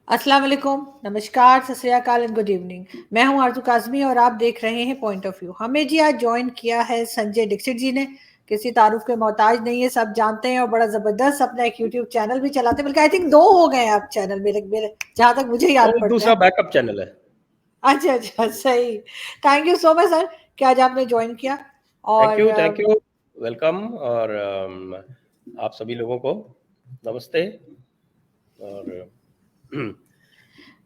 अस्सलाम वालेकुम, नमस्कार, सत श्री अकाल एंड गुड इवनिंग। मैं हूं आरज़ू काज़मी और आप देख रहे हैं पॉइंट ऑफ व्यू। हमें जी आज जॉइन किया है संजय दीक्षित जी ने। किसी तारुफ के मोहताज नहीं है, सब जानते हैं और बड़ा ज़बरदस्त अपना एक यूट्यूब चैनल भी चलाते हैं, बल्कि आई थिंक 2 हो गए हैं अब चैनल मेरे मेरे जहाँ तक मुझे वो याद पड़ता दूसरा है। बैकअप चैनल है। अच्छा, अच्छा, सही। Thank you so much sir कि आज आपने जॉइन किया और थैंक यू, वेलकम। और आप सभी लोगों को नमस्ते। और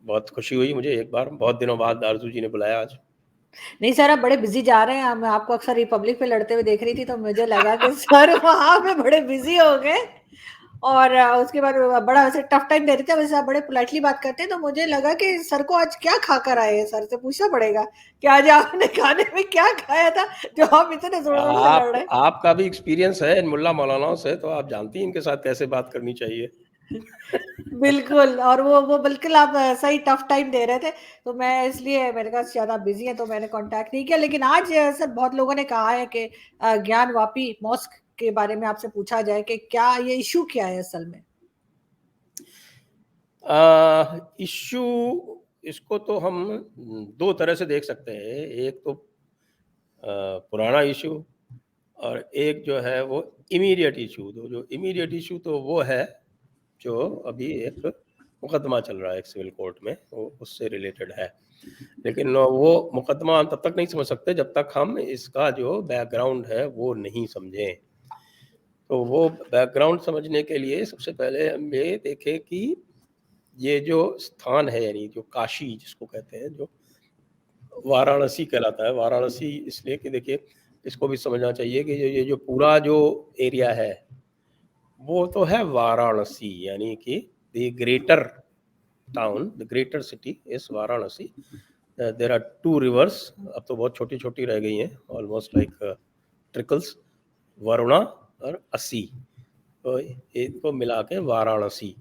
बहुत खुशी हुई मुझे, एक बार बहुत दिनों बाद आरजू जी ने बुलाया आज। नहीं सर, आप बड़े बिज़ी जा रहे हैं। मैं आपको अक्सर रिपब्लिक पे लड़ते हुए देख रही थी, तो मुझे लगा कि सर वहाँ पे बड़े बिज़ी हो गए और उसके बाद बड़ा वैसे टफ टाइम दे रहे थे। वैसे आप बड़े पोलाइटली बात करते हैं, तो मुझे लगा कि सर को आज क्या खाकर आए हैं। सर से पूछना पड़ेगा कि आज आपने खाने में क्या खाया था जो आप इतने जोर-जोर से लड़ रहे हैं? आपका भी एक्सपीरियंस है इन मुल्ला मौलानाओं से, तो आप जानती हैं इनके साथ कैसे बात करनी चाहिए। बिल्कुल। और वो बिल्कुल आप सही टफ टाइम दे रहे थे, तो मैं इसलिए मैंने कहा शायद आप बिज़ी हैं, तो मैंने कॉन्टैक्ट नहीं किया। लेकिन आज सर बहुत लोगों ने कहा है कि ज्ञान वापी मॉस्क के बारे में आपसे पूछा जाए कि क्या ये इश्यू क्या है असल में? इश्यू इसको तो हम दो तरह से देख सकते हैं। एक तो पुराना इश्यू, और एक जो है वो इमीडिएट इशू। तो जो इमीडिएट इशू तो वो है जो अभी एक मुकदमा चल रहा है एक सिविल कोर्ट में, वो उससे रिलेटेड है। लेकिन वो मुकदमा हम तब तक नहीं समझ सकते जब तक हम इसका जो बैकग्राउंड है वो नहीं समझें। तो वो बैकग्राउंड समझने के लिए सबसे पहले हम ये देखें कि ये जो स्थान है, यानी जो काशी जिसको कहते हैं, जो वाराणसी कहलाता है। वाराणसी इसलिए कि देखिए, इसको भी समझना चाहिए कि ये जो पूरा जो एरिया है वो तो है वाराणसी, यानी कि the greater town, the greater city is Varanasi. There are two rivers, अब तो बहुत छोटी छोटी रह गई हैं, ऑलमोस्ट लाइक ट्रिकल्स, वरुणा और असी। तो इनको मिला के वाराणसी।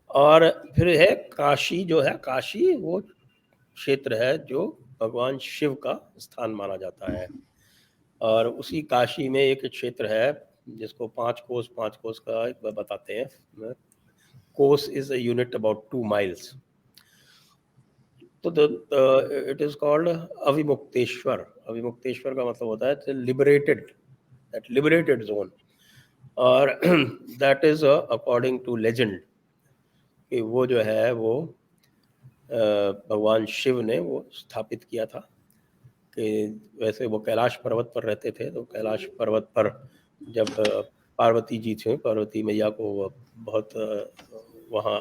और फिर है काशी। जो है काशी वो क्षेत्र है जो भगवान शिव का स्थान माना जाता है। और उसी काशी में एक क्षेत्र है जिसको पाँच कोस का एक बताते हैं। Kos is a unit about 2 miles. तो it is called Avimukteshwar. Avimukteshwar का मतलब होता है लिबरेटेड, दैट लिबरेटेड जोन। और that is according to legend कि वो जो है वो भगवान शिव ने वो स्थापित किया था। कि वैसे वो कैलाश पर्वत पर रहते थे, तो कैलाश पर्वत पर जब पार्वती जी थे, पार्वती मैया को बहुत वहाँ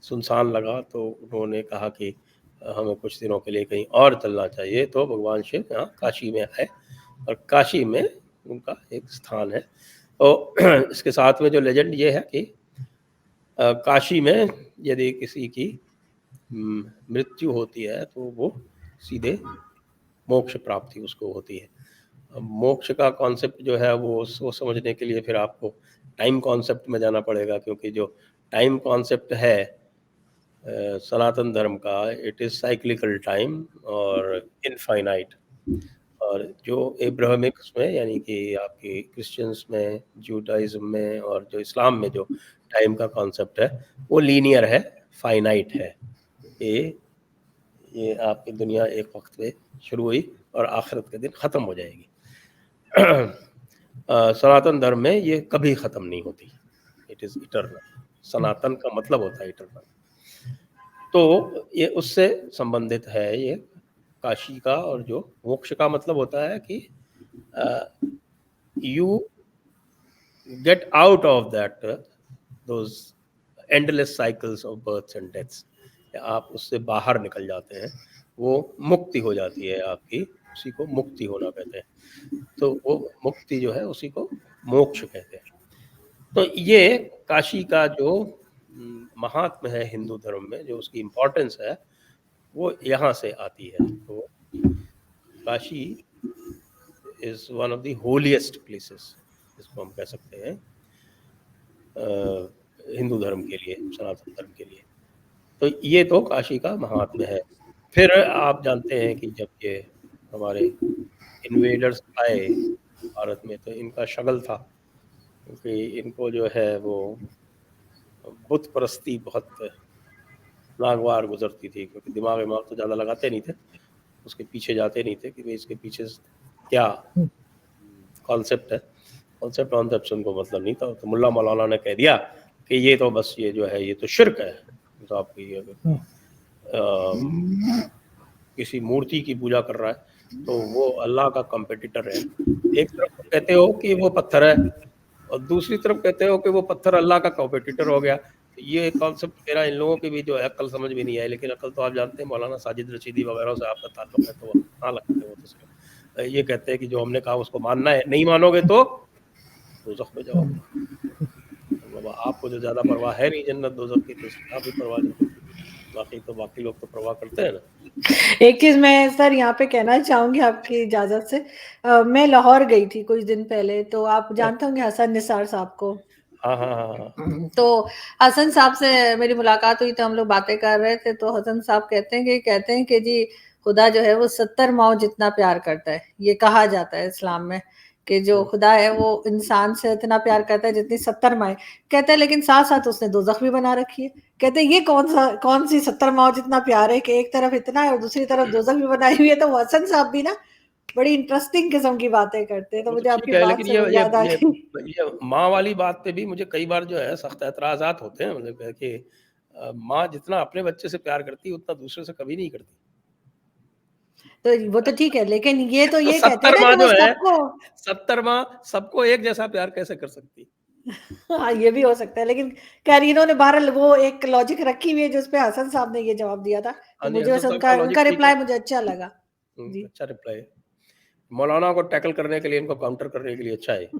सुनसान लगा, तो उन्होंने कहा कि हमें कुछ दिनों के लिए कहीं और चलना चाहिए। तो भगवान शिव यहाँ काशी में आए और काशी में उनका एक स्थान है। तो इसके साथ में जो लेजेंड ये है कि काशी में यदि किसी की मृत्यु होती है तो वो सीधे मोक्ष प्राप्ति उसको होती है। अब मोक्ष का कॉन्सेप्ट जो है वो समझने के लिए फिर आपको टाइम कॉन्सेप्ट में जाना पड़ेगा, क्योंकि जो टाइम कॉन्सेप्ट है सनातन धर्म का, इट इज़ साइक्लिकल टाइम और इनफाइनाइट। और जो एब्राहमिक्स में, यानी कि आपके क्रिश्चियंस में, जूडाइज्म में और जो इस्लाम में जो टाइम का कॉन्सेप्ट है वो लीनियर है, फाइनाइट है। ये आपकी दुनिया एक वक्त में शुरू हुई और आखिरत के दिन ख़त्म हो जाएगी। सनातन धर्म में ये कभी ख़त्म नहीं होती, इट इज़ इटर्नल। सनातन का मतलब होता है इटर्नल। तो ये उससे संबंधित है ये काशी का। और जो मोक्ष का मतलब होता है कि you get out of that those endless cycles of births and deaths. आप उससे बाहर निकल जाते हैं, वो मुक्ति हो जाती है आपकी। उसी को मुक्ति होना कहते हैं। तो वो मुक्ति जो है उसी को मोक्ष कहते हैं। तो ये काशी का जो महात्म है हिंदू धर्म में, जो उसकी इम्पोर्टेंस है, वो यहाँ से आती है। तो Kashi is one of the holiest places, इसको हम कह सकते हैं हिंदू धर्म के लिए, सनातन धर्म के लिए। तो ये तो काशी का महात्म्य है। फिर आप जानते हैं कि जब ये हमारे इन्वेडर्स आए भारत में, तो इनका शगल था, क्योंकि इनको जो है वो बुत परस्ती बहुत नागवार गुजरती थी, क्योंकि दिमाग विमाग तो ज़्यादा लगाते नहीं थे, उसके पीछे जाते नहीं थे कि भाई इसके पीछे क्या कॉन्सेप्ट है। कॉन्सेप्ट कॉन्सेप्ट से उनको मतलब नहीं था। तो मुल्ला मौलाना ने कह दिया कि ये तो बस ये जो है ये तो शिर्क है, तो आपकी अगर कोई किसी मूर्ति की पूजा कर रहा है तो वो अल्लाह का कॉम्पिटिटर है। एक तरफ तो कहते हो कि वो पत्थर है और दूसरी तरफ कहते हो कि वो पत्थर अल्लाह का कॉम्पिटिटर हो गया। तो ये कॉन्सेप्ट मेरा इन लोगों की भी जो है अक्ल समझ में नहीं आई, लेकिन अक्ल तो आप जानते हैं मौलाना साजिद रशीदी वगैरह से आपका ताल्लुक है, तो वो कहाँ लगते हैं, वो तो सिर्फ ये कहते हैं कि जो हमने कहा उसको मानना है, नहीं मानोगे तो दोज़ख में जाओगे। तो बाबा आपको जो ज़्यादा परवाह है नहीं जन्नत दोज़ख की, तो आप भी परवाह नहीं, बाकी लोग तो परवाह करते हैं ना। एक चीज़ मैं सर यहाँ पे कहना चाहूँगी आपकी इजाज़त से। मैं लाहौर गई थी कुछ दिन पहले, तो आप जानते होंगे हसन निसार साहब को। हाँ, हाँ, हाँ, हाँ। तो हसन साहब से मेरी मुलाकात हुई, तो हम लोग बातें कर रहे थे, तो हसन साहब कहते हैं कि जी खुदा जो है वो 70 माओ जितना प्यार करता है। ये कहा जाता है इस्लाम में कि जो खुदा है वो इंसान से इतना प्यार करता है जितनी 70 माएँ। कहते हैं लेकिन साथ-साथ उसने दोज़ख भी बना रखी है। कहते हैं ये कौन सी 70 माओ जितना प्यार है कि एक तरफ इतना है और दूसरी तरफ दोज़ख भी बनाई हुई है। तो हसन साहब भी ना बड़ी इंटरेस्टिंग किस्म की बातें करते हैं, तो वो तो मुझे ठीक आपकी है, बात लेकिन से वो याद आ गई। ये माँ वाली बात पे भी मुझे कई बार जो है सख्त एतराज़ात होते हैं, मतलब कि माँ जितना अपने बच्चे से प्यार करती है उतना दूसरे से कभी नहीं करती। तो वो तो ठीक है, लेकिन तो ये कहते हैं 70 ना माँ कि वो जो है, सबको 70 माँ सबको एक जैसा प्यार कैसे कर सकती? हाँ, ये भी हो सकता है, लेकिन खैर इन्होंने बहरहाल वो एक लॉजिक रखी हुई है जो उसपे हसन साहब ने ये जवाब दिया था, हाँ तो जी, मुझे हसन वैसे साहब का लॉजिक उनका ठीक है। रिप्लाई मुझे अच्छा लगा। जी। अच्छा रिप्लाई है। मौलाना को टैकल करने के लिए, इनको काउंटर करने के लिए अच्छा है। तो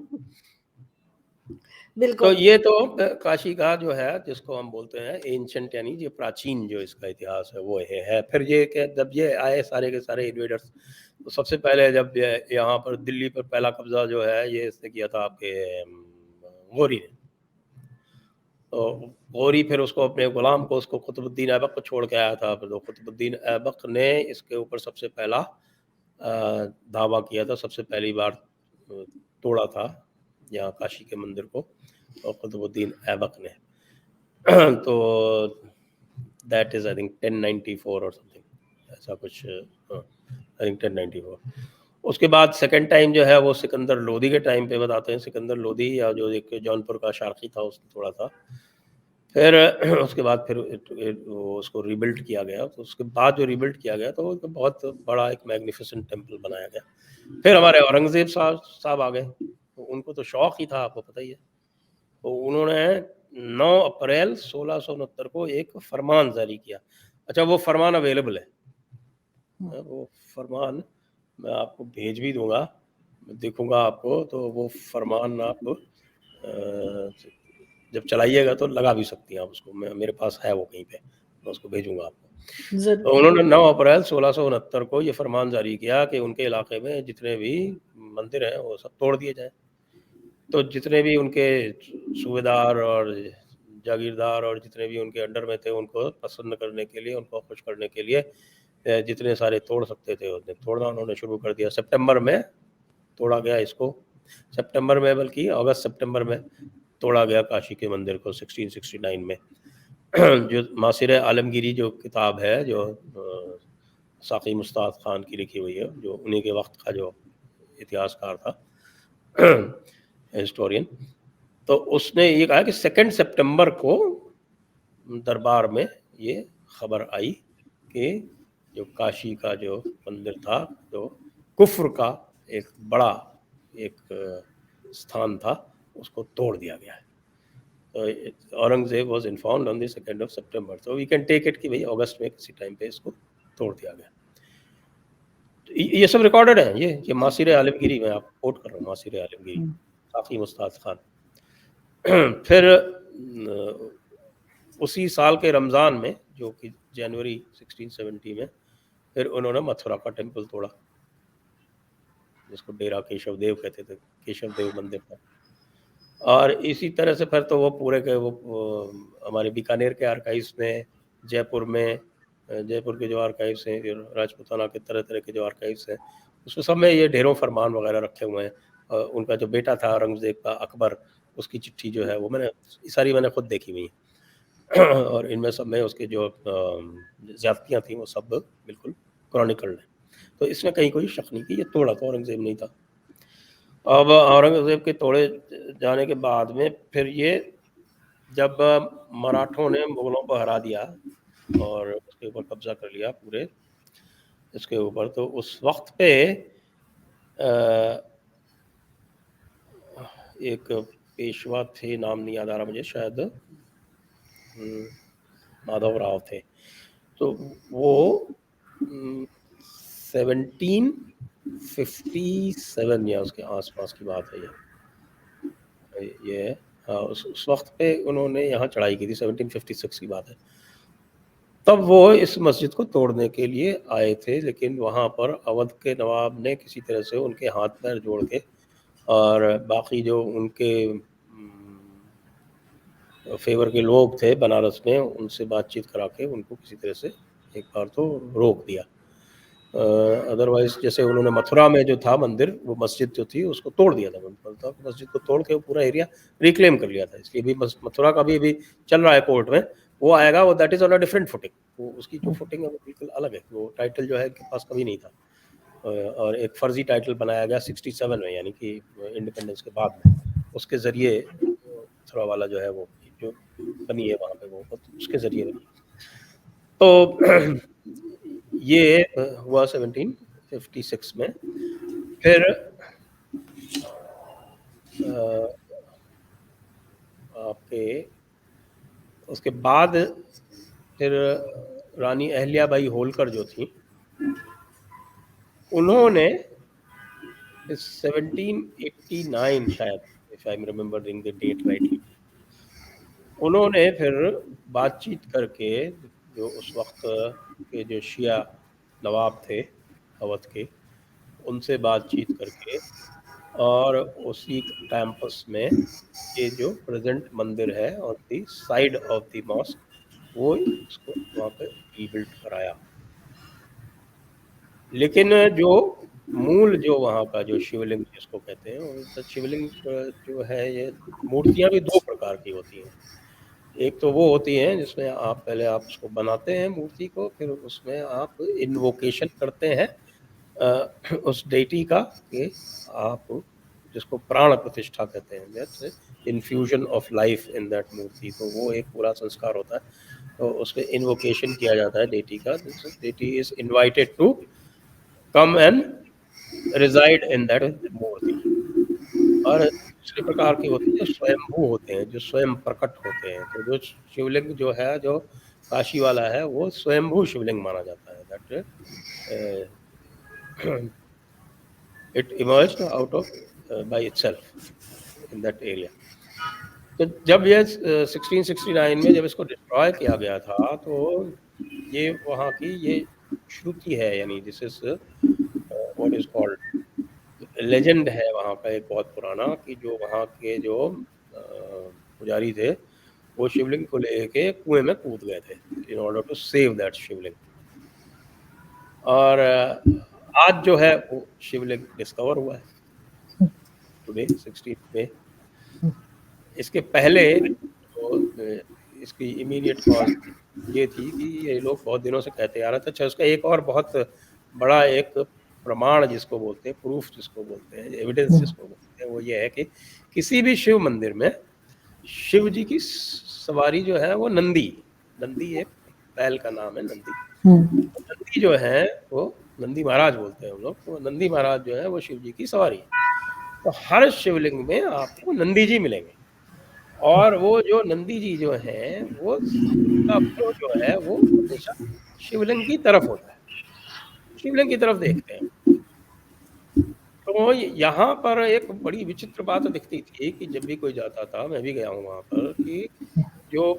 बिल्कुल। ये तो काशी का जो है जिसको हम बोलते हैं एंशिएंट, यानी जो प्राचीन जो इसका इतिहास है वो है। फिर ये कि जब ये आए सारे के सारे इन्वेडर्स, तो सबसे पहले जब ये यहाँ पर दिल्ली पर पहला कब्जा जो है ये इसने किया था आपके गौरी ने। तो गौरी फिर उसको अपने गुलाम को, उसको कुतुबुद्दीन ऐबक को छोड़ के आया था। फिर तो कुतुबुद्दीन ऐबक ने इसके ऊपर सबसे पहला दावा किया था, सबसे पहली बार तोड़ा था यहाँ काशी के मंदिर को, और कुतुबुद्दीन ऐबक ने। तो दैट इज़ आई थिंक 1094 और समथिंग ऐसा कुछ, आई थिंक 1094। उसके बाद सेकंड टाइम जो है वो सिकंदर लोदी के टाइम पे बताते हैं। सिकंदर लोदी या जो एक जौनपुर का शार्की था उसने तोड़ा था। फिर उसके बाद फिर वो उसको रीबिल्ड किया गया। तो उसके बाद जो रीबिल्ड किया गया तो वो एक बहुत बड़ा एक मैग्निफिसेंट टेम्पल बनाया गया। फिर हमारे औरंगज़ेब साहब आ गए, तो उनको तो शौक ही था, आपको पता ही है। तो उन्होंने 9 अप्रैल 1669 को एक फरमान जारी किया। अच्छा, वो फरमान अवेलेबल है। वो फरमान मैं आपको भेज भी दूँगा, मैं देखूँगा आपको, तो वो फरमान आप जब चलाइएगा तो लगा भी सकती हैं आप उसको। मेरे पास है वो कहीं पे, मैं उसको भेजूँगा आपको। ज़रूर। तो उन्होंने 9 अप्रैल 1669 को ये फरमान जारी किया कि उनके इलाके में जितने भी मंदिर हैं वो सब तोड़ दिए जाएँ। तो जितने भी उनके सूबेदार और जागीरदार और जितने भी उनके अंडर में थे, उनको प्रसन्न करने के लिए, उनको खुश करने के लिए जितने सारे तोड़ सकते थे उतने तोड़ना उन्होंने शुरू कर दिया। सितंबर में तोड़ा गया इसको, सितंबर में, बल्कि अगस्त सितंबर में तोड़ा गया काशी के मंदिर को 1669 में। जो मासिर आलमगीरी जो किताब है, जो साक़ी मुस्ताद ख़ान की लिखी हुई है, जो उन्हीं के वक़्त का जो इतिहासकार था, हिस्टोरियन, तो उसने ये कहा कि 2 सितंबर को दरबार में ये खबर आई कि जो काशी का जो मंदिर था, जो कुफ्र का एक बड़ा एक स्थान था, उसको तोड़ दिया गया है। तो Aurangzeb was informed on the 2nd of September, तो वी कैन टेक इट कि भाई अगस्त में किसी टाइम पे इसको तोड़ दिया गया। तो ये सब रिकॉर्डेड है, ये मासिर आलमगीरी, मैं आपको कोट कर रहा हूँ, मासिर आलमगीरी, साक़ी मुस्ताद ख़ान। फिर उसी साल के रमज़ान में, जो कि जनवरी 1670 में, फिर उन्होंने मथुरा का टेम्पल तोड़ा, जिसको डेरा केशव देव कहते थे, केशव देव मंदिर था। और इसी तरह से फिर तो वो पूरे के वो हमारे बीकानेर के आर्काइव्स में, जयपुर में, जयपुर के जो आर्काइव्स हैं, जो राजपूताना के तरह-तरह के जो आर्काइव्स हैं, उसमें सब में ये ढेरों फरमान वगैरह रखे हुए हैं। उनका जो बेटा था औरंगज़ेब का, अकबर, उसकी चिट्ठी जो है वो मैंने सारी खुद देखी हुई है। और इनमें सब में उसके जो ज़्यादतियाँ थी वो सब बिल्कुल क्रॉनिकल्ड है। तो इसमें कहीं कोई शक नहीं कि ये तोड़ा तो औरंगज़ेब नहीं था। अब औरंगज़ेब के तोड़े जाने के बाद में फिर ये जब मराठों ने मुग़लों को हरा दिया और उसके ऊपर कब्ज़ा कर लिया पूरे इसके ऊपर, तो उस वक़्त पे एक पेशवा थे, नाम नहीं याद आ रहा मुझे, शायद माधव राव थे। तो वो 1757 या उसके आस-पास की बात है ये उस वक़्त पे उन्होंने यहाँ चढ़ाई की थी, 1756 की बात है। तब वो इस मस्जिद को तोड़ने के लिए आए थे, लेकिन वहाँ पर अवध के नवाब ने किसी तरह से उनके हाथ-पैर जोड़ के और बाकी जो उनके फ़ेवर के लोग थे बनारस में, उनसे बातचीत करा के उनको किसी तरह से एक बार तो रोक दिया। अदरवाइज़ जैसे उन्होंने मथुरा में जो था मंदिर, वो मस्जिद जो थी उसको तोड़ दिया था, मस्जिद को तोड़ के वो पूरा एरिया रिक्लेम कर लिया था। इसलिए भी मथुरा का भी अभी चल रहा है कोर्ट में, वो आएगा, वो that is on a different footing. वो उसकी जो फुटिंग है वो बिल्कुल अलग है, वो टाइटल जो है इनके पास कभी नहीं था। और एक फ़र्ज़ी टाइटल बनाया गया 67 में, यानी कि इंडिपेंडेंस के बाद में, उसके ज़रिए मथुरा वाला जो है वो जो बनी है वहाँ पे वो उसके ज़रिए बनी। तो ये हुआ 1756 में। फिर आपके उसके बाद फिर रानी अहिल्याबाई होलकर जो थी, उन्होंने 1789 शायद, if I am remembering the date rightly, उन्होंने फिर बातचीत करके जो उस वक्त के जो शिया नवाब थे अवध के, उनसे बातचीत करके और उसी कैंपस में ये जो प्रेजेंट मंदिर है on the side of the mosque, वो इसको वहाँ पे रीबिल्ड कराया। लेकिन जो मूल जो वहाँ का जो शिवलिंग जिसको कहते हैं, और शिवलिंग जो है, ये मूर्तियाँ भी 2 प्रकार की होती हैं। एक तो वो होती हैं जिसमें आप पहले आप उसको बनाते हैं मूर्ति को, फिर उसमें आप इन्वोकेशन करते हैं उस डेटी का, कि आप जिसको प्राण प्रतिष्ठा कहते हैं, that's infusion of life in that murti. तो वो एक पूरा संस्कार होता है, तो उसमें इन्वोकेशन किया जाता है डेटी का। Deity is invited to come and reside in that murti. और दूसरे प्रकार की होती है जो स्वयंभू होते हैं, जो स्वयं प्रकट होते हैं। तो जो शिवलिंग जो है, जो काशी वाला है, वो स्वयंभू शिवलिंग माना जाता है, that it emerged out of by itself in that area। तो जब ये 1669 में जब इसको डिस्ट्रॉय किया गया था, तो ये वहाँ की ये श्रुति है, यानी this is what is called legend है वहाँ का एक बहुत पुराना, कि जो वहाँ के जो पुजारी थे, वो शिवलिंग को लेके कुएं में कूद गए थे in order to save that Shivling. और आज जो है वो शिवलिंग डिस्कवर हुआ है टुडे 16 में। इसके पहले तो इसकी इमीडिएट कॉज ये थी कि ये लोग बहुत दिनों से कहते आ रहे थे। अच्छा, उसका एक और बहुत बड़ा एक प्रमाण जिसको बोलते हैं, प्रूफ जिसको बोलते हैं, एविडेंस जिसको बोलते हैं, वो ये है कि किसी भी शिव मंदिर में शिव जी की सवारी जो है वो नंदी एक बैल का नाम है नंदी। नंदी जो है वो नंदी महाराज बोलते हैं हम लोग, तो नंदी महाराज जो है वो शिव जी की सवारी है। तो हर शिवलिंग में आपको नंदी जी मिलेंगे, और वो जो नंदी जी जो है वो उनका मुंह जो है वो हमेशा शिवलिंग की तरफ होता है, शिवलिंग की तरफ देखते हैं। तो यहाँ पर एक बड़ी विचित्र बात दिखती थी कि जब भी कोई जाता था, मैं भी गया हूँ वहाँ पर, कि जो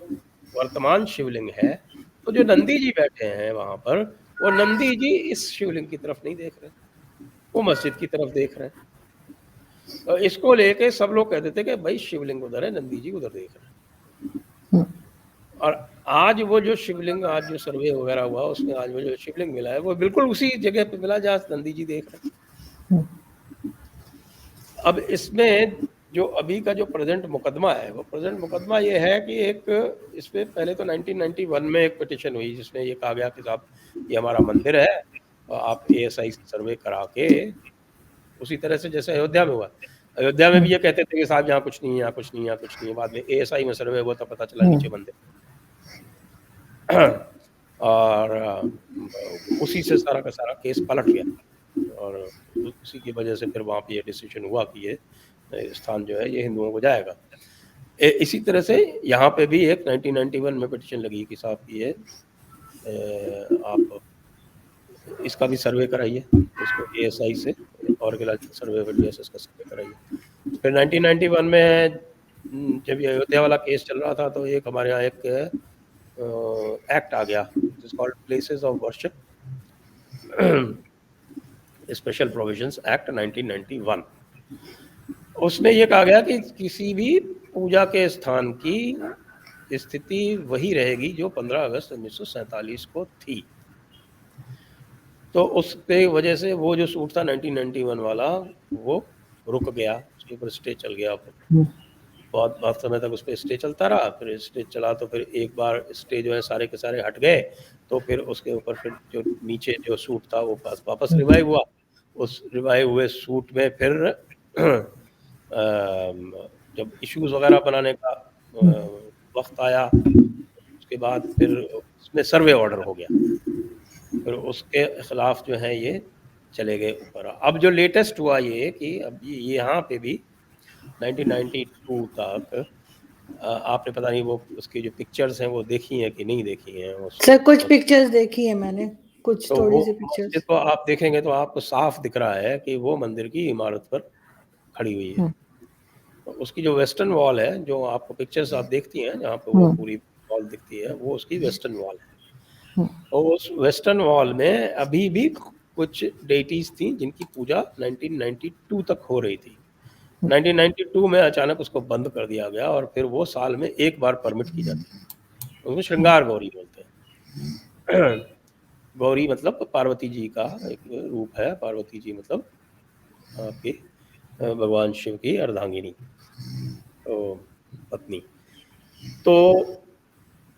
वर्तमान शिवलिंग है, तो जो नंदी जी बैठे हैं वहाँ पर, वो नंदी जी इस शिवलिंग की तरफ नहीं देख रहे, वो मस्जिद की तरफ देख रहे हैं। तो इसको लेके सब लोग कहते थे कि भाई शिवलिंग उधर है, नंदी जी उधर देख रहे हैं। और आज वो जो शिवलिंग, आज जो सर्वे वगैरह हुआ उसमें आज वो जो शिवलिंग मिला है, वो बिल्कुल उसी जगह पे मिला जहाँ नंदी जी देख रहे हैं। अब इसमें जो अभी का जो प्रेजेंट मुकदमा है, वो प्रेजेंट मुकदमा ये है कि एक इस पे पहले तो 1991 में एक पिटिशन हुई जिसमें ये कहा गया कि साहब ये हमारा मंदिर है और आप एएसआई सर्वे करा के, उसी तरह से जैसे अयोध्या में हुआ। अयोध्या में भी ये कहते थे कि साहब यहाँ कुछ नहीं है, यहाँ कुछ नहीं है, यहाँ कुछ नहीं है। बाद में एएसआई में सर्वे हुआ तब पता चला नीचे मंदिर और उसी से सारा का सारा केस पलट गया और उसी की वजह से फिर वहाँ पे ये डिसीजन हुआ कि ये स्थान जो है ये हिंदुओं को जाएगा। इसी तरह से यहाँ पे भी एक 1991 में पिटिशन लगी कि साहब की ये आप इसका भी सर्वे कराइए, इसको एएसआई से आर्कियोलॉजिकल सर्वे ऑफ इंडिया से इसका सर्वे कराइए। फिर 1991 में जब ये अयोध्या वाला केस चल रहा था तो एक हमारे यहाँ एक एक्ट आ गया it called places of worship special provisions act 1991। उसमें ये कहा गया कि किसी भी पूजा के स्थान की स्थिति वही रहेगी जो 15 अगस्त 1947 को थी। तो उसके वजह से वो जो सूट था 1991 वाला वो रुक गया, उसके ऊपर स्टे चल गया। बहुत समय तक उस पर स्टे चलता रहा। फिर स्टे चला तो फिर एक बार स्टे जो है सारे के सारे हट गए तो फिर उसके ऊपर फिर जो नीचे जो सूट था वो वापस रिवाइव हुआ। उस रिवाइव हुए सूट में फिर जब इश्यूज वगैरह बनाने का वक्त आया उसके बाद फिर उसमें सर्वे ऑर्डर हो गया, फिर उसके खिलाफ जो है ये चले गए ऊपर। अब जो लेटेस्ट हुआ ये कि अब ये यहाँ पे भी 1992 तक आपने पता नहीं वो उसकी जो पिक्चर्स हैं वो देखी हैं कि नहीं देखी हैं? सर कुछ पिक्चर्स देखी है मैंने, कुछ तो थोड़ी सी पिक्चर्स। तो आप देखेंगे तो आपको साफ दिख रहा है कि वो मंदिर की इमारत पर खड़ी हुई है। तो उसकी जो वेस्टर्न वॉल है, जो आपको पिक्चर्स आप देखती हैं जहाँ पे वो पूरी वॉल दिखती है, वो उसकी वेस्टर्न वॉल है। और उस वेस्टर्न वॉल में अभी भी कुछ डेटीज थी जिनकी पूजा 1992 तक हो रही थी। 1992 में अचानक उसको बंद कर दिया गया और फिर वो साल में एक बार परमिट की जाती है। उसको श्रृंगार गौरी बोलते हैं। गौरी मतलब पार्वती जी का एक रूप है। पार्वती जी मतलब आपकी भगवान शिव की अर्धांगिनी, तो पत्नी। तो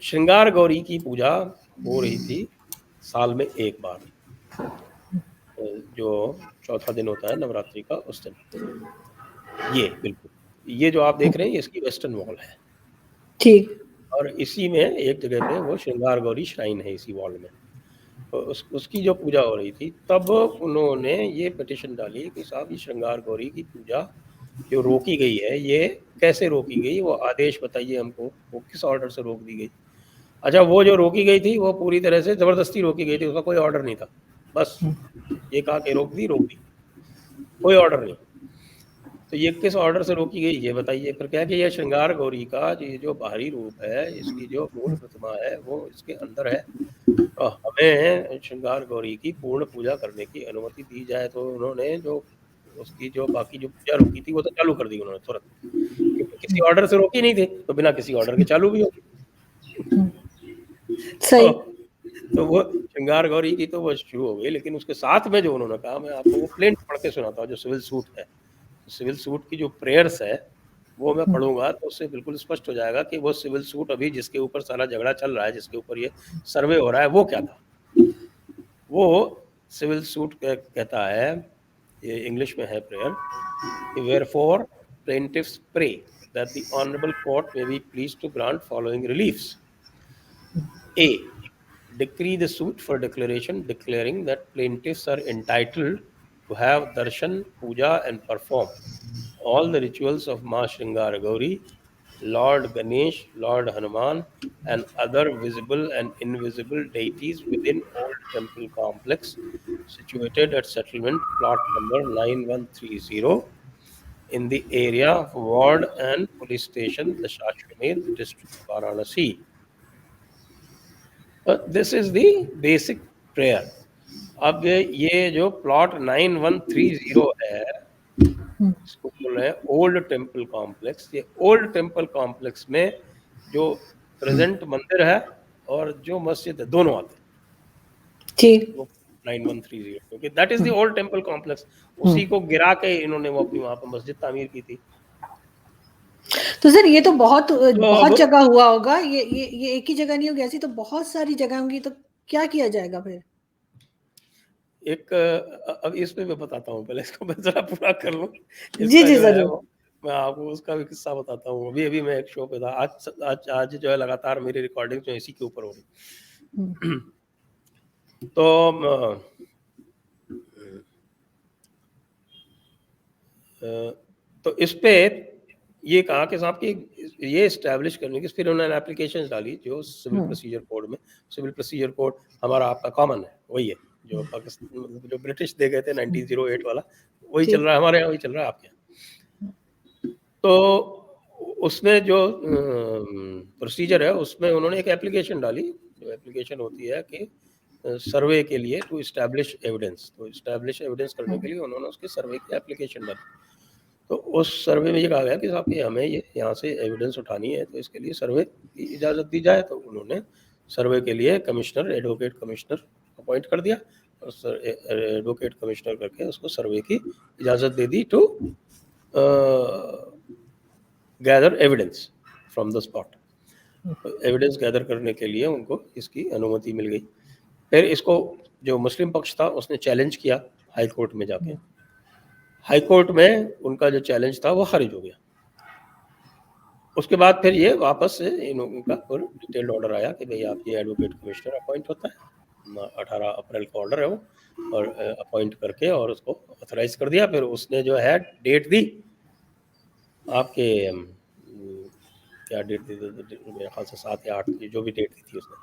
श्रृंगार गौरी की पूजा हो रही थी साल में एक बार, जो चौथा दिन होता है नवरात्रि का उस दिन। ये बिल्कुल ये जो आप देख रहे हैं इसकी वेस्टर्न वॉल है, ठीक। और इसी में एक जगह पे वो श्रृंगार गौरी श्राइन है इसी वॉल में। तो उसकी जो पूजा हो रही थी तब उन्होंने ये पिटिशन डाली कि साहब ये श्रृंगार गौरी की पूजा जो रोकी गई है ये कैसे रोकी गई, वो आदेश बताइए हमको, वो किस ऑर्डर से रोक दी गई। अच्छा, वो जो रोकी गई थी वो पूरी तरह से ज़बरदस्ती रोकी गई थी, उसका कोई ऑर्डर नहीं था, बस ये कहा कि रोक दी, कोई ऑर्डर नहीं। तो ये किस ऑर्डर से रोकी गई ये बताइए। फिर क्या कि ये श्रृंगार गौरी का ये जो बाहरी रूप है, इसकी जो मूल प्रतिमा है वो इसके अंदर है, तो हमें श्रृंगार गौरी की पूर्ण पूजा करने की अनुमति दी जाए। तो उन्होंने जो उसकी जो बाकी जो पूजा रोकी थी वो तो चालू कर दी उन्होंने तुरंत, क्योंकि किसी ऑर्डर से रोकी नहीं थी, तो बिना किसी ऑर्डर के चालू भी होगी। सही। तो वो श्रृंगार गौरी की तो वो शुरू हो गई, लेकिन उसके साथ में जो उन्होंने कहा, मैं आपको वो प्लेन पढ़ के सुनाता हूँ जो सिविल सूट है। सिविल सूट की जो प्रेयर्स है वो मैं पढ़ूंगा तो उससे बिल्कुल स्पष्ट हो जाएगा कि वो सिविल सूट अभी जिसके ऊपर सारा झगड़ा चल रहा है, जिसके ऊपर ये सर्वे हो रहा है, वो क्या था। वो सिविल सूट कहता है, ये इंग्लिश में है prayer, wherefore plaintiffs pray that the honorable court may be pleased to grant following reliefs. A. Decree the suit for declaration declaring that plaintiffs are entitled to have darshan, puja and perform all the rituals of Ma Shringara Gauri, Lord Ganesh, Lord Hanuman and other visible and invisible deities within old temple complex situated at settlement plot number 9130 in the area of ward and police station Dashashwamedh, district of Varanasi. This is the basic prayer. अब ये जो plot 9130 है इसको बोल रहे हैं old temple complex. ये old temple complex में जो प्रेजेंट मंदिर है और जो मस्जिद है दोनों आते हैं। ठीक। 9130 क्योंकि that is the old temple complex, उसी को गिरा के इन्होंने वो अपनी वहां पर मस्जिद तामीर की थी। तो सर ये तो बहुत तो अब बहुत जगह हुआ होगा, ये एक ही जगह नहीं होगी, ऐसी तो बहुत सारी जगह होंगी, तो क्या किया जाएगा फिर? एक अब इसमें मैं बताता हूँ, पहले इसको मैं ज़रा पूरा कर लूँ। जी, इसका जी, जो है ज़रूर। वो मैं आपको उसका भी किस्सा बताता हूँ। अभी-अभी मैं एक शो पे था। आज जो है लगातार मेरी रिकॉर्डिंग जो है इसी के ऊपर हो हुँ, रही। तो तो इस पे ये कहा कि साहब कि ये एस्टैब्लिश करने की फिर उन्होंने एप्लीकेशंस डाली जो सिविल हुँ, प्रोसीजर कोड में। सिविल प्रोसीजर कोड हमारा आपका कॉमन है, वही है, जो पाकिस्तान मतलब जो ब्रिटिश दे गए थे हुँ, 1908 वाला, वही चल ठीक। रहा है हमारे यहाँ, वही चल रहा है आपके यहाँ। तो उसमें जो प्रोसीजर है उसमें उन्होंने एक एप्लीकेशन डाली, जो एप्लीकेशन होती है कि सर्वे के लिए टू एस्टैब्लिश एविडेंस, तो एस्टैब्लिश एविडेंस करने के हुँ, लिए उन्होंने उसके सर्वे की एप्लीकेशन डाली। तो उस सर्वे में ये कहा गया कि साहब कि हमें ये यहाँ से एविडेंस उठानी है, तो इसके लिए सर्वे की इजाज़त दी जाए। तो उन्होंने सर्वे के लिए कमिश्नर, एडवोकेट कमिश्नर अपॉइंट कर दिया और एडवोकेट कमिश्नर करके उसको सर्वे की इजाज़त दे दी to gather evidence from the spot. Evidence gather करने के लिए उनको इसकी अनुमति मिल गई। फिर इसको जो मुस्लिम पक्ष था उसने चैलेंज किया हाई कोर्ट में जाके। हुँ, हाई कोर्ट में उनका जो चैलेंज था वो खारिज हो गया। उसके बाद फिर ये वापस से इनका फिर डिटेल्ड ऑर्डर आया कि भई आप ये एडवोकेट कमिश्नर अपॉइंट होता है। 18 अप्रैल का ऑर्डर है वो, और अपॉइंट करके और उसको ऑथराइज़ कर दिया। फिर उसने जो है डेट दी आपके क्या डेट दी थी, मेरे ख़्याल से 7 या 8 की जो भी डेट दी थी उसने।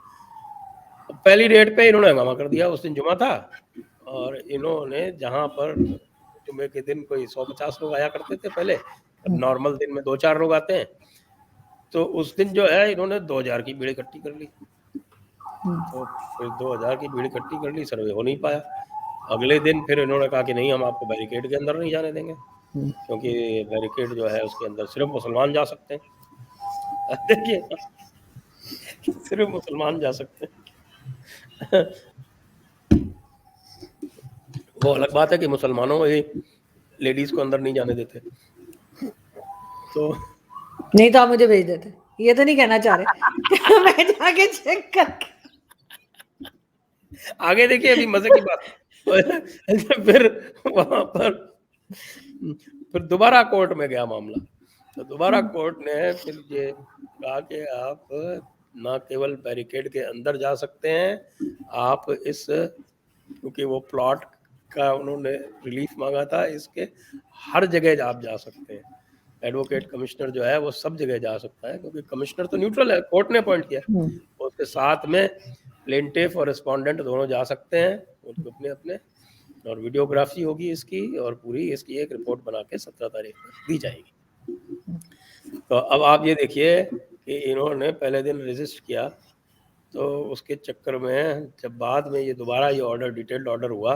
अब पहली डेट पे इन्होंने हंगामा कर दिया, उस दिन जुमा था और इन्होंने जहाँ पर जुमे के दिन कोई 150 लोग आया करते थे पहले, हुँ, नॉर्मल दिन में 2-4 लोग आते हैं, तो उस दिन जो है इन्होंने 2000 की भीड़ इकट्ठी कर ली। हुँ, तो फिर 2000 की भीड़ इकट्ठी कर ली, सर्वे हो नहीं पाया। अगले दिन फिर इन्होंने कहा कि नहीं, हम आपको बैरिकेड के अंदर नहीं जाने देंगे, हुँ, क्योंकि बैरिकेड जो है उसके अंदर सिर्फ़ मुसलमान जा सकते हैं। देखिए, सिर्फ़ मुसलमान जा सकते हैं। वो अलग बात है कि मुसलमानों में लेडीज़ को अंदर नहीं जाने देते। तो नहीं तो आप मुझे भेज देते। ये तो नहीं कहना चाह रहे। मैं जाके चेक करके आगे देखिए अभी मज़े की बात। फिर वहाँ पर फिर दोबारा कोर्ट में गया मामला। तो दोबारा हुँ, कोर्ट ने फिर ये कहा कि आप ना केवल बैरिकेड के अंदर जा सकते हैं, आप इस क्योंकि वो प्लॉट का उन्होंने रिलीफ माँगा था, इसके हर जगह आप जा सकते हैं। एडवोकेट कमिश्नर जो है वो सब जगह जा सकता है, क्योंकि कमिश्नर तो न्यूट्रल है, कोर्ट ने अपॉइंट किया है। हुँ, उसके साथ में प्लेंटिफ और रिस्पोंडेंट दोनों जा सकते हैं, उनको अपने-अपने, और वीडियोग्राफी होगी इसकी और पूरी इसकी एक रिपोर्ट बना के 17 तारीख को दी जाएगी। तो अब आप ये देखिए कि इन्होंने पहले दिन रेज़िस्ट किया, तो उसके चक्कर में जब बाद में ये दोबारा ये ऑर्डर डिटेल्ड ऑर्डर हुआ,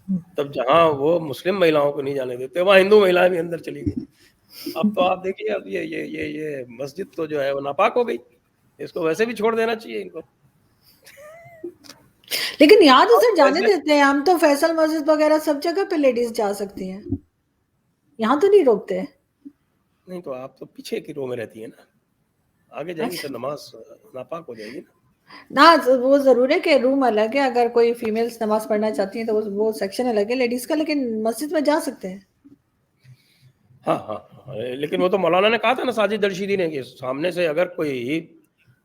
हुँ। तब जहाँ वो मुस्लिम महिलाओं को नहीं जाने देते, वहाँ हिंदू महिलाएँ भी अंदर चली गईं। अब तो आप देखिए, अब ये मस्जिद तो जो है वो नापाक हो गई। इसको वैसे भी छोड़ देना चाहिए इनको। लेकिन यहाँ तो और सर जाने वैसे देते हैं, हम तो फैसल मस्जिद वगैरह सब जगह पे लेडीज़ जा सकती हैं। यहाँ तो नहीं रोकते हैं। नहीं, तो आप तो पीछे की रो में रहती हैं ना, आगे जाएँगी तो अच्छा। नमाज़ नापाक हो जाएगी ना। ना वो ज़रूर है कि रूम अलग है, अगर कोई फीमेल्स नमाज़ पढ़ना चाहती हैं तो वो सेक्शन अलग है लेडीज़ का, लेकिन मस्जिद में जा सकते हैं। हाँ, हाँ, हाँ, लेकिन वो तो मौलाना ने कहा था ना, साजिद दर्शीदी ने, कि सामने से अगर कोई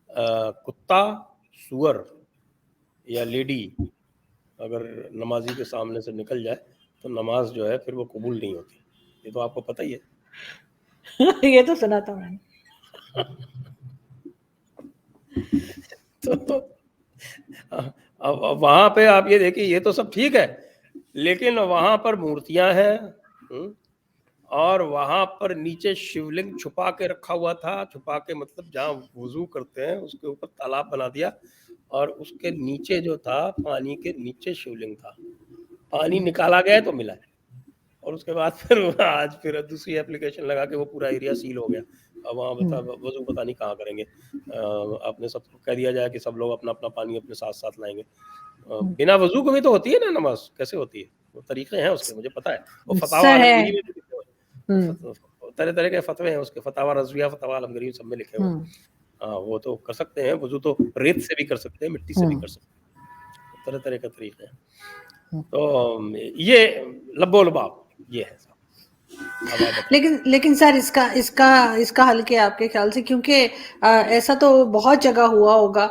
कुत्ता, सूअर या लेडी अगर नमाज़ी के सामने से निकल जाए, तो नमाज़ जो है फिर वो कबूल नहीं होती। ये तो आपको पता ही है। ये तो सुना था मैंने। तो अब वहाँ पे आप ये देखिए, ये तो सब ठीक है, लेकिन वहाँ पर मूर्तियाँ हैं, हुँ, और वहाँ पर नीचे शिवलिंग छुपा के रखा हुआ था। छुपा के मतलब जहाँ वुज़ू करते हैं उसके ऊपर तालाब बना दिया, और उसके नीचे जो था, पानी के नीचे शिवलिंग था। पानी हुँ, निकाला गया तो मिला है। और उसके बाद फिर आज फिर दूसरी एप्लीकेशन लगा के वो पूरा एरिया सील हो गया। अब वहाँ हुँ, वज़ू पता नहीं कहाँ करेंगे। आपने सबको कह दिया जाए कि सब लोग अपना-अपना पानी अपने साथ-साथ लाएँगे। हुँ। बिना वज़ू के भी तो होती है ना नमाज़, कैसे होती है? वो तरीके हैं उसके, मुझे पता है। वो फतावा सर आलमगीरी है। में भी लिखे हुए हैं। हुँ, तरह-तरह के फतवे हैं उसके, फतावा रज़विया, फतावा आलमगीर सब में लिखे हुए हैं। हाँ, वो तो कर सकते हैं, वज़ू तो रेत से भी कर सकते हैं, मिट्टी से भी कर सकते हैं। तरह-तरह के तरीके हैं। तो ये लब्बो-लुबाब ये है साहब। अब आप बताइए। लेकिन सर इसका हल क्या है आपके ख्याल से? क्योंकि ऐसा तो बहुत जगह हुआ होगा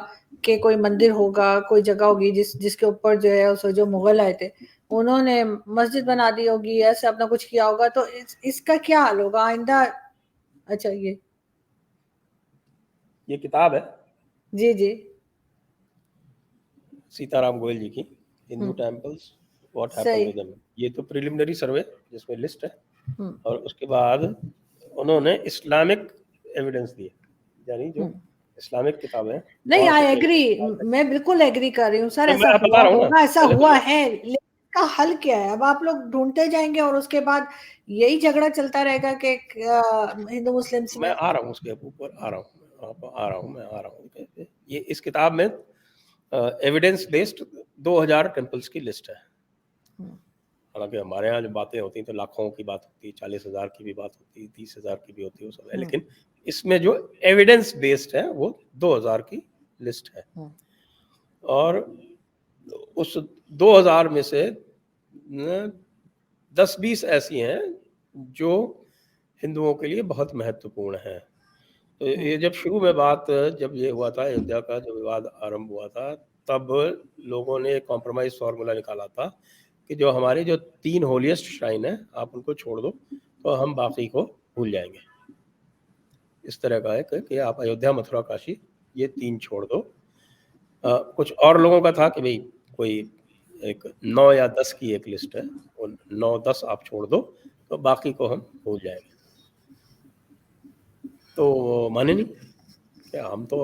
कि कोई मंदिर होगा, कोई जगह होगी जिसके ऊपर जो है उस जो मुगल आए थे उन्होंने मस्जिद बना दी होगी, ऐसे अपना कुछ किया होगा, तो इसका क्या हाल होगा आइंदा? अच्छा, ये किताब है जी जी। सीताराम गोयल जी की, Hindu hmm, temples what happened सही। To them. ये तो प्रिलिमिनरी सर्वे जिसमें लिस्ट है, हम्म, और उसके बाद उन्होंने इस्लामिक एविडेंस दिए, यानी जो हम्म। इस्लामिक किताबें हैं नहीं, वहां से आई कहीं एग्री, से। मैं बिल्कुल एग्री कर रही हूँ सर, मैं ऐसा अब बता हुआ रहा हूँ ना, होगा, ऐसा पहले तो हुआ है, लेकिन इसका हल क्या है? अब आप लोग ढूंढते जाएंगे और उसके बाद यही झगड़ा चलता रहेगा कि हिंदू मुस्लिम्स मैं में। आ रहा हूँ उसके ऊपर आ रहा हूँ, मैं आ रहा हूँ। ये इस किताब में एविडेंस बेस्ड 2000 टेम्पल्स की लिस्ट है। हालांकि हमारे यहाँ जो बातें होती हैं तो लाखों की बात होती है, 40,000 की भी बात होती है, 30,000 की भी होती है, वो सब है, लेकिन इसमें जो एविडेंस बेस्ड है वो 2000 की लिस्ट है। और उस 2000 में से 10-20 ऐसी हैं जो हिंदुओं के लिए बहुत महत्वपूर्ण है। तो ये जब शुरू में बात, जब ये हुआ था अयोध्या का जो विवाद आरंभ हुआ था, तब लोगों ने एक कॉम्प्रोमाइज फार्मूला निकाला था कि जो हमारी जो 3 होलीएस्ट श्राइन है आप उनको छोड़ दो तो हम बाकी को भूल जाएंगे। इस तरह का है कि आप अयोध्या, मथुरा, काशी ये 3 छोड़ दो। कुछ और लोगों का था कि भाई कोई एक 9 या 10 की एक लिस्ट है, वो 9-10 आप छोड़ दो तो बाकी को हम भूल जाएंगे। तो माने नहीं, क्या हम तो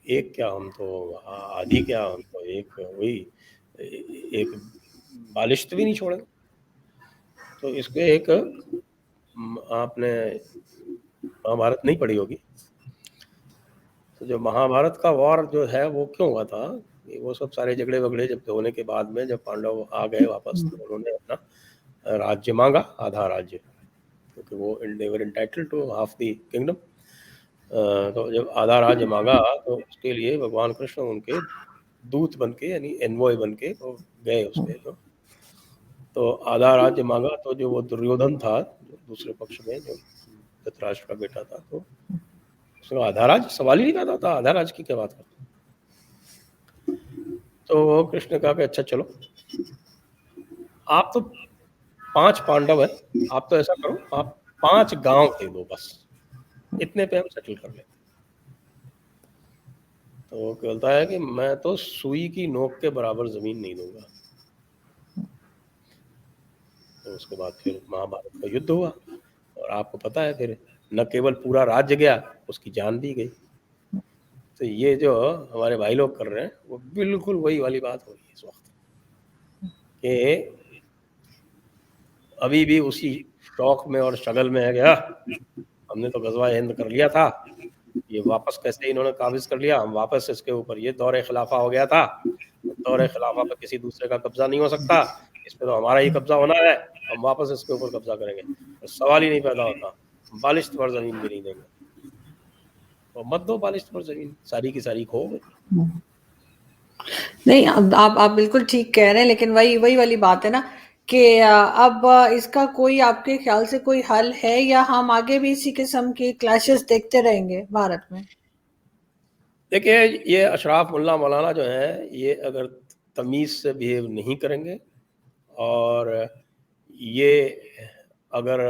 एक, क्या हम तो आधी, क्या हम तो एक वही एक बालिश्त भी नहीं छोड़ेंगे। तो इसके एक आपने महाभारत नहीं पढ़ी होगी, तो जो महाभारत का वॉर जो है वो क्यों हुआ था, वो सब सारे झगड़े वगड़े जब होने के बाद में जब पांडव आ गए वापस तो उन्होंने अपना राज्य मांगा, आधा राज्य, क्योंकि वो they were entitled to half the kingdom. तो जब आधा राज्य मांगा तो उसके लिए भगवान कृष्ण उनके दूत बन के, यानी एनवॉय बन के तो गए उसके जो, तो आधा राज्य मांगा तो जो वो दुर्योधन था जो दूसरे पक्ष में, जो धृतराष्ट्र का बेटा था, तो उसने आधा राज्य सवाल ही नहीं पैदा था, आधा राज्य की क्या बात करते। तो कृष्ण कहा कि अच्छा चलो, आप तो 5 पांडव है, आप तो ऐसा करो आप 5 गांव दे दो बस, इतने पे हम सेटल कर लेते। तो वो कहता है कि मैं तो सुई की नोक के बराबर जमीन नहीं दूंगा। तो उसके बाद फिर महाभारत का युद्ध हुआ, और आपको पता है फिर न केवल पूरा राज्य गया, उसकी जान भी गई। तो ये जो हमारे भाई लोग कर रहे हैं वो बिल्कुल वही वाली बात हो रही है इस वक्त, कि अभी भी उसी शौक में और शगल में है गया, हमने तो गजवा हिंद कर लिया था, ये वापस कैसे इन्होंने काबिज कर लिया, हम वापस इसके ऊपर, ये दौरे खिलाफा हो गया था, दौरे खिलाफा पर किसी दूसरे का कब्जा नहीं हो सकता, इस पर तो हमारा ही कब्जा होना है, हम वापस इसके ऊपर कब्जा करेंगे, तो सवाल ही नहीं पैदा होता, बालिश्त पर जमीन भी नहीं देंगे। तो मत दो बालिश्त पर जमीन, सारी की सारी खो गई। नहीं, आप बिल्कुल ठीक कह रहे हैं, लेकिन वही वही वाली बात है ना कि अब इसका कोई आपके ख्याल से कोई हल है, या हम आगे भी इसी किस्म की क्लैशेस देखते रहेंगे भारत में? देखिए, ये अशराफ मुल्ला मौलाना जो हैं, ये अगर तमीज़ से बिहेव नहीं करेंगे, और ये अगर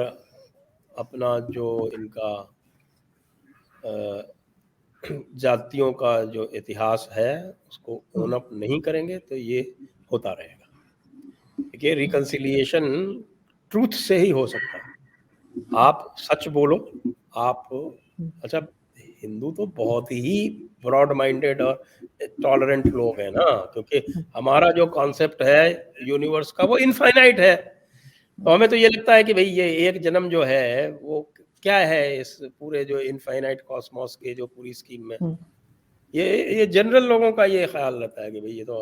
अपना जो इनका जातियों का जो इतिहास है उसको ओन अप नहीं करेंगे, तो ये होता रहेगा। देखिए, रिकन्सिलिएशन ट्रूथ से ही हो सकता है। आप सच बोलो, आप, अच्छा, हिंदू तो बहुत ही ब्रॉड माइंडेड और टॉलरेंट लोग हैं ना, क्योंकि हमारा जो कॉन्सेप्ट है यूनिवर्स का वो इनफाइनाइट है। तो हमें तो ये लगता है कि भाई ये एक जन्म जो है वो क्या है इस पूरे जो इनफाइनाइट कॉस्मोस के जो पूरी स्कीम में, ये जनरल लोगों का ये ख्याल रहता है कि भाई ये तो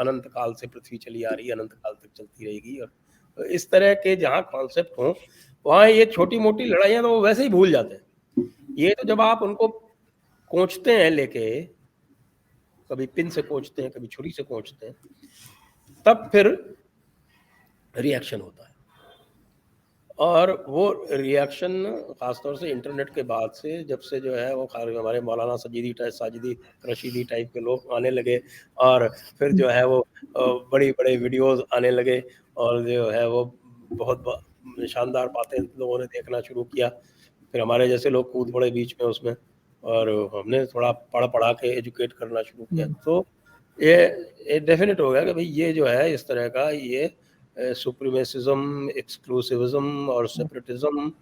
अनंत काल से पृथ्वी चली आ रही है, अनंत काल तक चलती रहेगी, और इस तरह के जहाँ कॉन्सेप्ट हों वहाँ ये छोटी-मोटी लड़ाइयाँ तो वो वैसे ही भूल जाते हैं। ये तो जब आप उनको कोंचते हैं लेके, कभी पिन से कोंचते हैं, कभी छुरी से कोंचते हैं, तब फिर रिएक्शन होता है। और वो रिएक्शन ख़ासतौर से इंटरनेट के बाद से, जब से जो है वो हमारे मौलाना साजिदी रशीदी टाइप के लोग आने लगे, और फिर जो है वो बड़ी-बड़ी वीडियोज़ आने लगे, और जो है वो बहुत शानदार बातें लोगों ने देखना शुरू किया। फिर हमारे जैसे लोग कूद पड़े बीच में उसमें, और हमने थोड़ा पढ़-पढ़ा के एजुकेट करना शुरू किया। तो ये डेफ़िनेट हो गया कि भई ये जो है इस तरह का ये सुप्रीमेसिज़्म, एक्सक्लूसिविज़्म और सेपरेटिज़्म,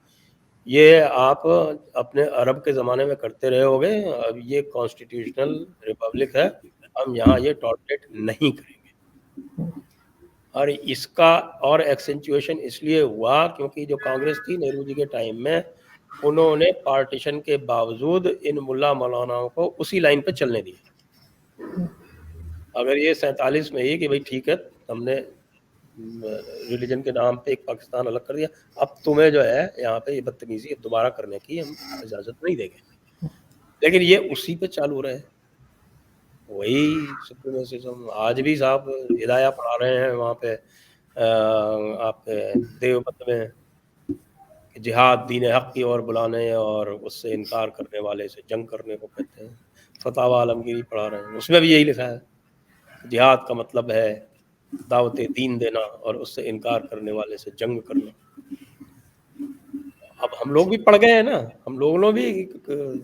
ये आप अपने अरब के ज़माने में करते रहे होगे। अब ये कॉन्स्टिट्यूशनल रिपब्लिक है, हम यहाँ ये टॉलरेट नहीं करेंगे। और इसका और एक्सेंचुएशन इसलिए हुआ क्योंकि जो कांग्रेस थी नेहरू जी के टाइम में, उन्होंने पार्टीशन के बावजूद इन मुल्ला मौलानाओं को उसी लाइन पे चलने दिया। अगर ये 47 में ही कि भाई ठीक है, हमने रिलीजन के नाम पे एक पाकिस्तान अलग कर दिया, अब तुम्हें जो है यहाँ पे ये बदतमीजी दोबारा करने की हम इजाज़त नहीं देंगे। लेकिन ये उसी पे चालू रहे, वही सुप्रीमेसिज्म। आज भी साहब हिदाया पढ़ा रहे हैं वहाँ पे आपके देवबंद में, जिहाद दीन हक की ओर बुलाने और उससे इनकार करने वाले से जंग करने को कहते हैं। फतावा आलमगीरी पढ़ा रहे हैं, उसमें भी यही लिखा है, जिहाद का मतलब है दावत दीन देना और उससे इनकार करने वाले से जंग करना। अब हम लोग भी पढ़ गए हैं ना, हम लोगों ने भी,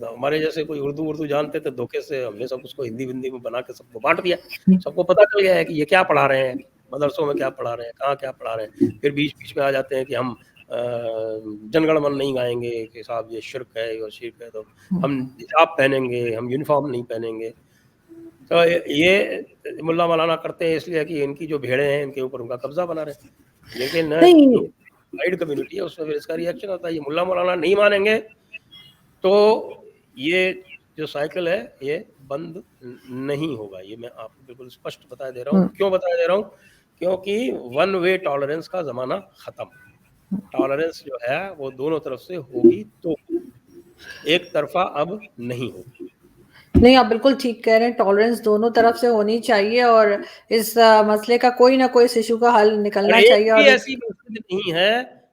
हमारे जैसे कोई उर्दू जानते थे, धोखे से हमने सब उसको हिंदी में बना के सबको बांट दिया। सबको पता चल गया है कि ये क्या पढ़ा रहे हैं, मदरसों में क्या पढ़ा रहे हैं, कहाँ क्या पढ़ा रहे हैं। फिर बीच में आ जाते हैं कि हम जनगण मन नहीं गाएंगे कि साहब ये शिर्क है, ये शिर्क है, तो हम हिजाब पहनेंगे, हम यूनिफॉर्म नहीं पहनेंगे। तो ये मुल्ला मौलाना करते हैं इसलिए कि इनकी जो भेड़े हैं इनके ऊपर उनका कब्जा बना रहे हैं। लेकिन जो गाइड कम्युनिटी है उसमें फिर इसका रिएक्शन होता है, ये मुल्ला मौलाना नहीं मानेंगे तो ये जो साइकिल है ये बंद नहीं होगा। ये मैं आपको बिल्कुल स्पष्ट बता दे रहा हूँ। क्यों बता दे रहा हूँ? क्योंकि वन वे टॉलरेंस का ज़माना ख़त्म। टॉलरेंस जो है वो दोनों तरफ से होगी, तो एक तरफा अब नहीं होगी। नहीं, आप बिल्कुल ठीक कह रहे हैं, टॉलरेंस दोनों तरफ से होनी चाहिए और इस मसले का कोई ना कोई इस इशू का हल निकलना चाहिए। और ऐसी मस्जिद नहीं है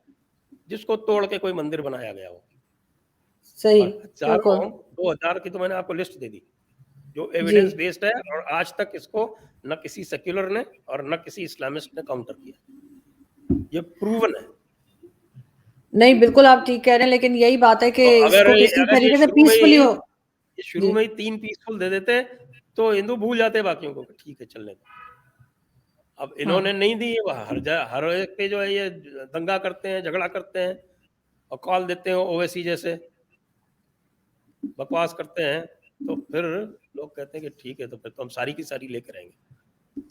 जिसको तोड़ के कोई मंदिर बनाया गया हो। सही, हजारों 2000 की तो मैंने आपको लिस्ट दे दी जो एविडेंस बेस्ड है, और आज तक इसको न किसी सेक्युलर ने और न किसी इस्लामिस्ट ने काउंटर किया। ये प्रूवन है। नहीं, बिल्कुल आप ठीक कह रहे हैं, लेकिन यही बात है कि इसको किसी तरीके से पीसफुली हो। शुरू में ही 3 पीसफुल दे देते तो हिंदू भूल जाते बाकियों को, ठीक है चलने दो। अब इन्होंने नहीं दी, हर एक पे जो है ये दंगा करते हैं, झगड़ा करते हैं और कॉल देते हैं ओवैसी जैसे बकवास करते हैं, तो फिर लोग कहते हैं कि ठीक है, तो फिर तो हम सारी की सारी लेकर आएंगे।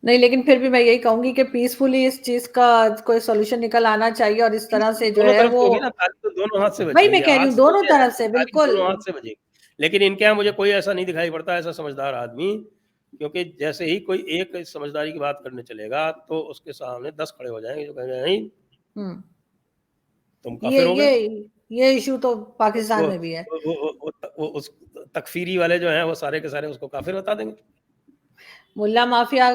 नहीं, लेकिन फिर भी मैं यही कहूंगी कि पीसफुली इस चीज का कोई सॉल्यूशन निकल आना चाहिए, और इस तरह से जो है वो तो दोनों हाथ से वही मैं कह रही हूँ, दोनों तरफ से बिल्कुल दोनों हाथ से बजेगी। लेकिन इनके यहाँ मुझे कोई ऐसा नहीं दिखाई पड़ता, ऐसा समझदार आदमी, क्योंकि जैसे ही कोई एक समझदारी की बात करने चलेगा तो उसके सामने 10 खड़े हो जाएंगे जो कहेंगे नहीं तुम काफिर हो गए। ये इशू तो पाकिस्तान में भी है। वो उस तकफीरी वाले जो हैं वो सारे के सारे उसको काफिर बता देंगे। मुल्ला माफिया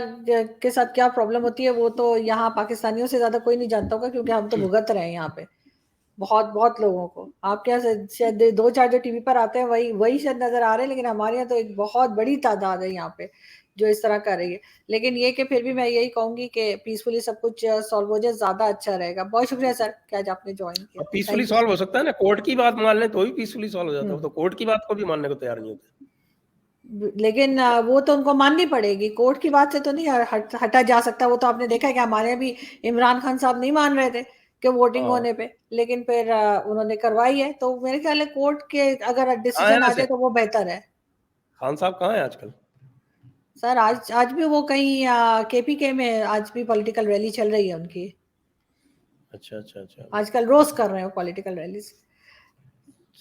के साथ क्या प्रॉब्लम होती है वो तो यहाँ पाकिस्तानियों से ज्यादा कोई नहीं जानता होगा, क्योंकि हम तो भुगत रहे हैं यहाँ पे बहुत लोगों को। आपके यहाँ शायद 2-4 जो टीवी पर आते हैं वही शायद नजर आ रहे हैं, लेकिन हमारे यहाँ तो एक बहुत बड़ी तादाद है यहाँ पे जो इस तरह कर रही है। लेकिन ये कि फिर भी मैं यही कहूंगी कि पीसफुली सब कुछ सॉल्व हो जाए, ज्यादा अच्छा रहेगा। बहुत शुक्रिया सर कि आज आपने ज्वाइन किया। पीसफुली सॉल्व हो सकता है ना, कोर्ट की बात मान ले तो भी पीसफुली सॉल्व हो जाता है, तो कोर्ट की बात को भी मानने को तैयार नहीं होते। लेकिन वो तो उनको माननी पड़ेगी, कोर्ट की बात से तो नहीं हटा जा सकता। वो तो आपने देखा है कि हमारे भी इमरान खान साहब नहीं मान रहे थे कि वोटिंग होने पे, लेकिन फिर उन्होंने करवाई है। तो मेरे ख्याल है कोर्ट के अगर डिसीजन आ जाए तो वो बेहतर है। खान साहब कहाँ है आजकल? सर आज भी वो कहीं केपीके में आज भी पॉलिटिकल रैली चल रही है उनकी। अच्छा। आजकल रोज कर रहे हैं पॉलिटिकल रैलीज।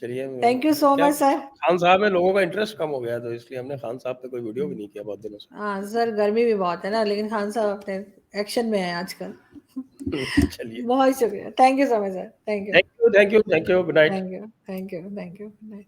चलिए, thank you so much sir. Khan साहब में लोगों का इंटरेस्ट कम हो गया तो इसलिए हमने खान साहब पे कोई वीडियो भी नहीं किया बहुत दिनों से। हाँ सर, गर्मी भी बहुत है ना, लेकिन खान साहब अपने एक्शन में है आजकल। चलिए। बहुत शुक्रिया। Thank you so much sir. Thank you. Thank you, thank you, thank you. Good night. Thank you. Thank you. Thank you. Good night.